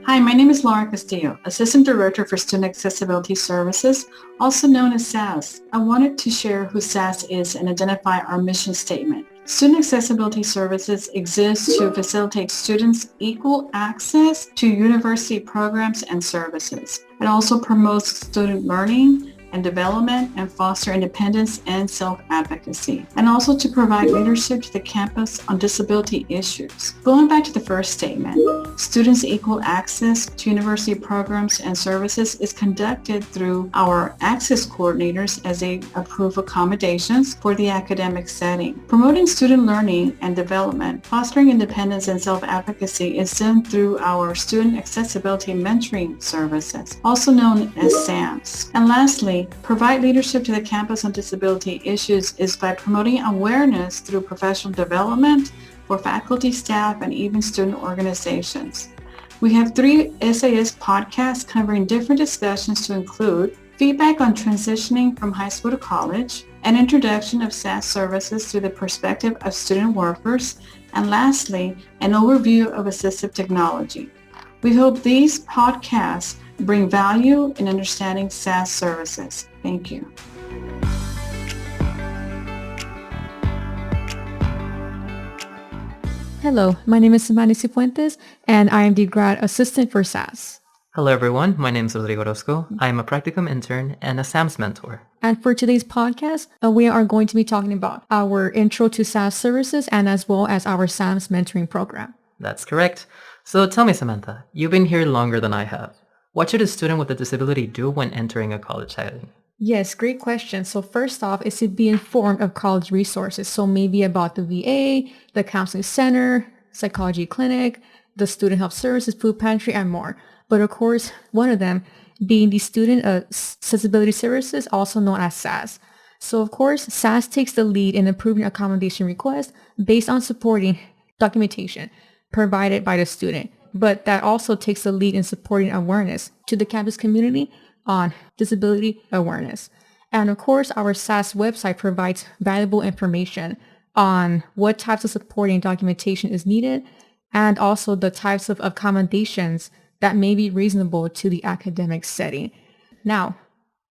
Hi, my name is Laura Castillo, Assistant Director for Student Accessibility Services, also known as SAS. I wanted to share who SAS is and identify our mission statement. Student Accessibility Services exists to facilitate students equal access to university programs and services. It also promotes student learning and development and foster independence and self-advocacy, and also to provide leadership to the campus on disability issues. Going back to the first statement, students' equal access to university programs and services is conducted through our access coordinators as they approve accommodations for the academic setting. Promoting student learning and development, fostering independence and self-advocacy is done through our Student Accessibility Mentoring Services, also known as SAMs. And lastly, provide leadership to the campus on disability issues is by promoting awareness through professional development for faculty, staff, and even student organizations. We have 3 SAS podcasts covering different discussions to include feedback on transitioning from high school to college, an introduction of SAS services through the perspective of student workers, and lastly, an overview of assistive technology. We hope these podcasts bring value in understanding SAS services. Thank you. Hello, my name is Samantha Cifuentes, and I am the grad assistant for SAS. Hello everyone, my name is Rodrigo Orozco. I am a practicum intern and a SAMS mentor. And for today's podcast, we are going to be talking about our intro to SAS services and as well as our SAMS mentoring program. That's correct. So tell me, Samantha, you've been here longer than I have. What should a student with a disability do when entering a college setting? Yes, great question. So first off is to be informed of college resources. So maybe about the VA, the counseling center, psychology clinic, the student health services, food pantry, and more. But of course, one of them being the Student Accessibility Services, also known as SAS. So of course, SAS takes the lead in approving accommodation requests based on supporting documentation provided by the student. But that also takes the lead in supporting awareness to the campus community on disability awareness. And of course, our SAS website provides valuable information on what types of supporting documentation is needed and also the types of accommodations that may be reasonable to the academic setting. Now,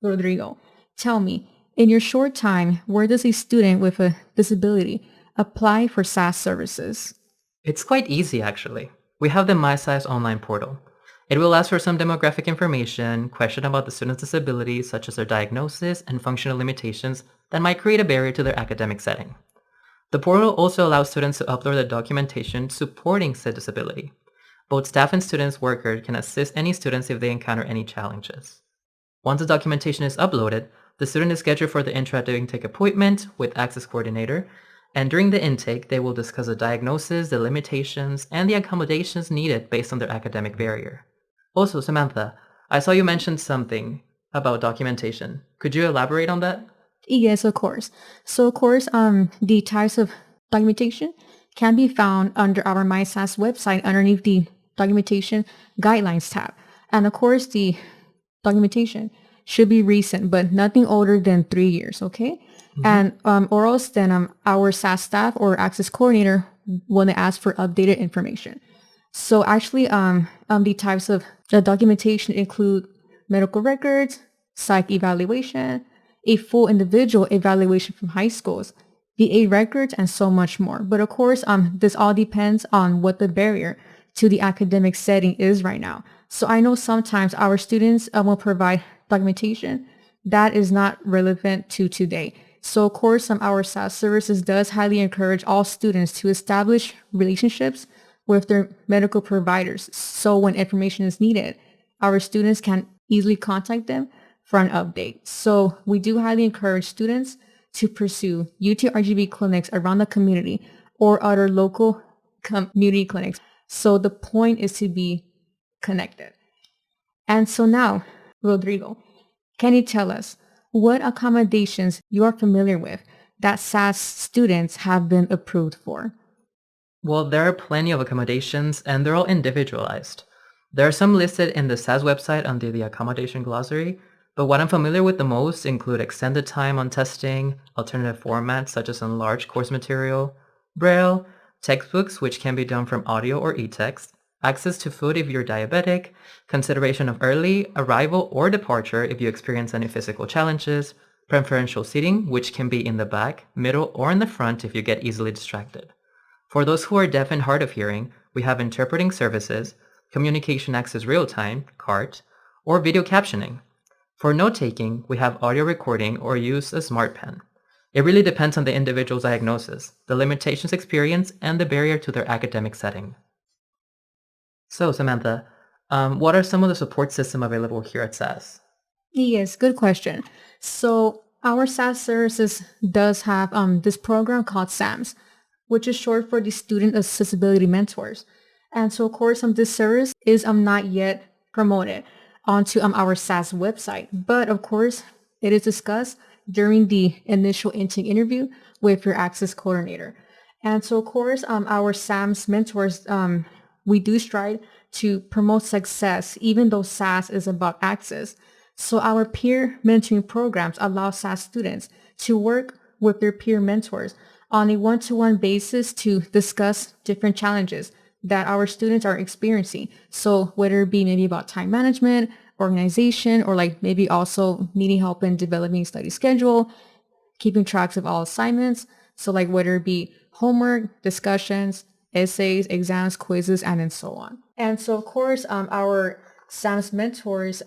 Rodrigo, tell me, in your short time, where does a student with a disability apply for SAS services? It's quite easy actually. We have the MySAS online portal. It will ask for some demographic information, question about the student's disability such as their diagnosis and functional limitations that might create a barrier to their academic setting. The portal also allows students to upload the documentation supporting said disability. Both staff and students workers can assist any students if they encounter any challenges. Once the documentation is uploaded, the student is scheduled for the interactive intake appointment with Access Coordinator, and during the intake, they will discuss the diagnosis, the limitations, and the accommodations needed based on their academic barrier. Also, Samantha, I saw you mention something about documentation. Could you elaborate on that? Yes, of course. So, of course, the types of documentation can be found under our MySAS website underneath the documentation guidelines tab. And of course, the documentation should be recent, but nothing older than 3 years, okay? And or else then our SAS staff or access coordinator want to ask for updated information. So actually, the types of the documentation include medical records, psych evaluation, a full individual evaluation from high schools, VA records, and so much more. But of course, this all depends on what the barrier to the academic setting is right now. So I know sometimes our students will provide documentation that is not relevant to today. So of course, our SAS services does highly encourage all students to establish relationships with their medical providers. So when information is needed, our students can easily contact them for an update. So we do highly encourage students to pursue UTRGV clinics around the community or other local community clinics. So the point is to be connected. And so now, Rodrigo, can you tell us what accommodations you are familiar with that SAS students have been approved for? Well, there are plenty of accommodations and they're all individualized. There are some listed in the SAS website under the accommodation glossary, but what I'm familiar with the most include extended time on testing, alternative formats such as enlarged course material, Braille, textbooks which can be done from audio or e-text, access to food if you're diabetic, consideration of early arrival or departure if you experience any physical challenges, preferential seating, which can be in the back, middle, or in the front if you get easily distracted. For those who are deaf and hard of hearing, we have interpreting services, communication access real-time, CART, or video captioning. For note-taking, we have audio recording or use a smart pen. It really depends on the individual's diagnosis, the limitations experienced, and the barrier to their academic setting. So, Samantha, what are some of the support systems available here at SAS? Yes, good question. So our SAS services does have this program called SAMS, which is short for the Student Accessibility Mentors. And so of course this service is not yet promoted onto our SAS website, but of course it is discussed during the initial intake interview with your access coordinator. And so of course our SAMS mentors, we do strive to promote success even though SAS is about access. So our peer mentoring programs allow SAS students to work with their peer mentors on a one-to-one basis to discuss different challenges that our students are experiencing. So whether it be maybe about time management, organization, or like maybe also needing help in developing study schedule, keeping tracks of all assignments. So like whether it be homework, discussions, essays, exams, quizzes, and then so on. And so of course, our SAMS mentors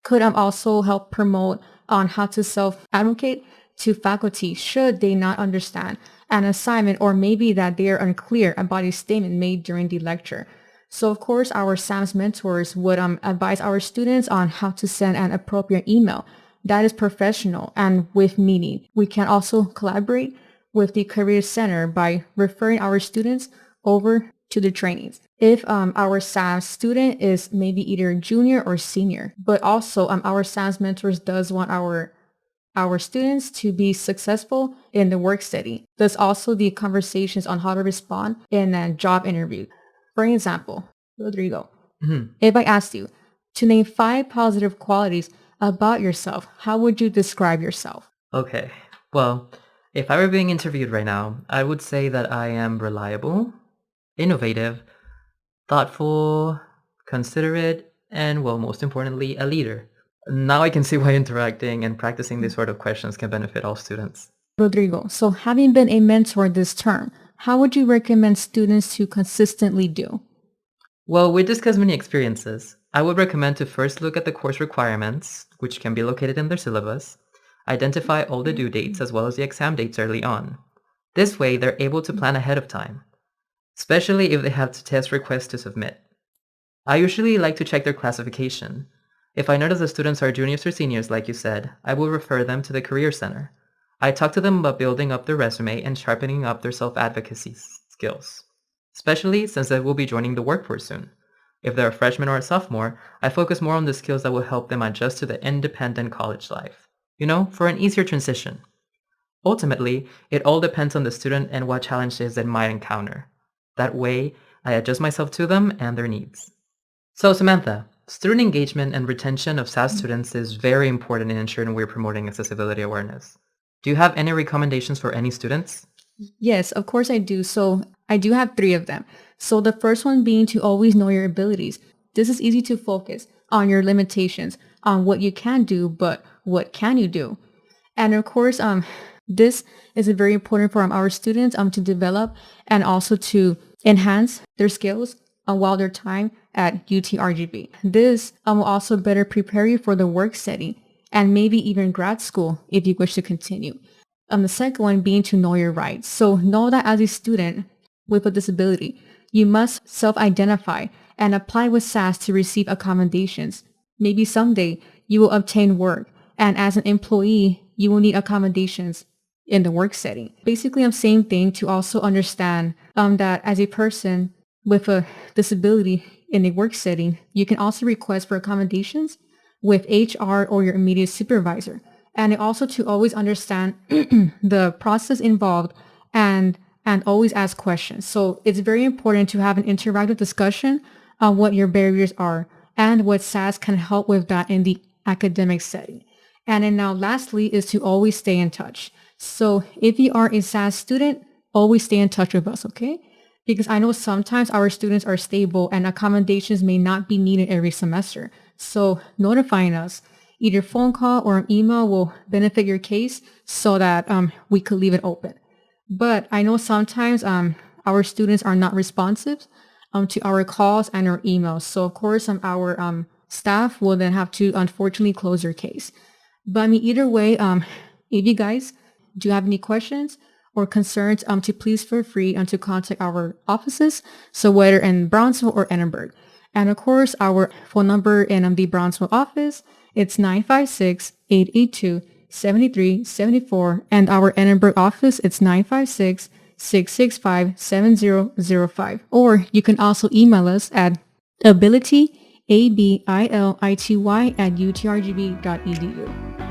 could also help promote on how to self-advocate to faculty should they not understand an assignment or maybe that they are unclear about a statement made during the lecture. So of course, our SAMS mentors would advise our students on how to send an appropriate email that is professional and with meaning. We can also collaborate with the Career Center by referring our students over to the trainings. If our SAS student is maybe either junior or senior, but also our SAS mentors does want our students to be successful in the work setting. There's also the conversations on how to respond in a job interview. For example, Rodrigo, if I asked you to name 5 positive qualities about yourself, how would you describe yourself? Okay, well, if I were being interviewed right now, I would say that I am reliable, innovative, thoughtful, considerate, and well, most importantly, a leader. Now I can see why interacting and practicing these sort of questions can benefit all students. Rodrigo, so having been a mentor this term, how would you recommend students to consistently do? Well, we discussed many experiences. I would recommend to first look at the course requirements, which can be located in their syllabus, identify all the due dates as well as the exam dates early on. This way, they're able to plan ahead of time, especially if they have test requests to submit. I usually like to check their classification. If I notice the students are juniors or seniors, like you said, I will refer them to the Career Center. I talk to them about building up their resume and sharpening up their self-advocacy skills, especially since they will be joining the workforce soon. If they're a freshman or a sophomore, I focus more on the skills that will help them adjust to the independent college life. For an easier transition. Ultimately, it all depends on the student and what challenges they might encounter. That way, I adjust myself to them and their needs. So Samantha, student engagement and retention of SAS students is very important in ensuring we're promoting accessibility awareness. Do you have any recommendations for any students? Yes, of course I do. So I do have 3 of them. So the first one being to always know your abilities. This is easy to focus on your limitations, on what you can do, but what can you do? And of course, this is very important for our students to develop and also to enhance their skills while their time at UTRGV. This will also better prepare you for the work setting and maybe even grad school if you wish to continue. The second one being to know your rights. So know that as a student with a disability, you must self-identify and apply with SAS to receive accommodations. Maybe someday you will obtain work, and as an employee, you will need accommodations in the work setting. Basically, same thing to also understand that as a person with a disability in a work setting, you can also request for accommodations with HR or your immediate supervisor. And also to always understand the process involved and always ask questions. So it's very important to have an interactive discussion on what your barriers are and what SAS can help with that in the academic setting. And then now lastly is to always stay in touch. So if you are a SAS student, always stay in touch with us, okay? because I know sometimes our students are stable and accommodations may not be needed every semester. So notifying us, either phone call or an email will benefit your case so that we could leave it open. But I know sometimes our students are not responsive to our calls and our emails. So of course our staff will then have to unfortunately close your case. But I mean, either way, if you guys do have any questions or concerns, to please feel free to contact our offices. So whether in Brownsville or Edinburgh. And of course, our phone number in the Brownsville office, it's 956-882-7374. And our Edinburgh office, it's 956-665-7005. Or you can also email us at ability@utrgb.edu.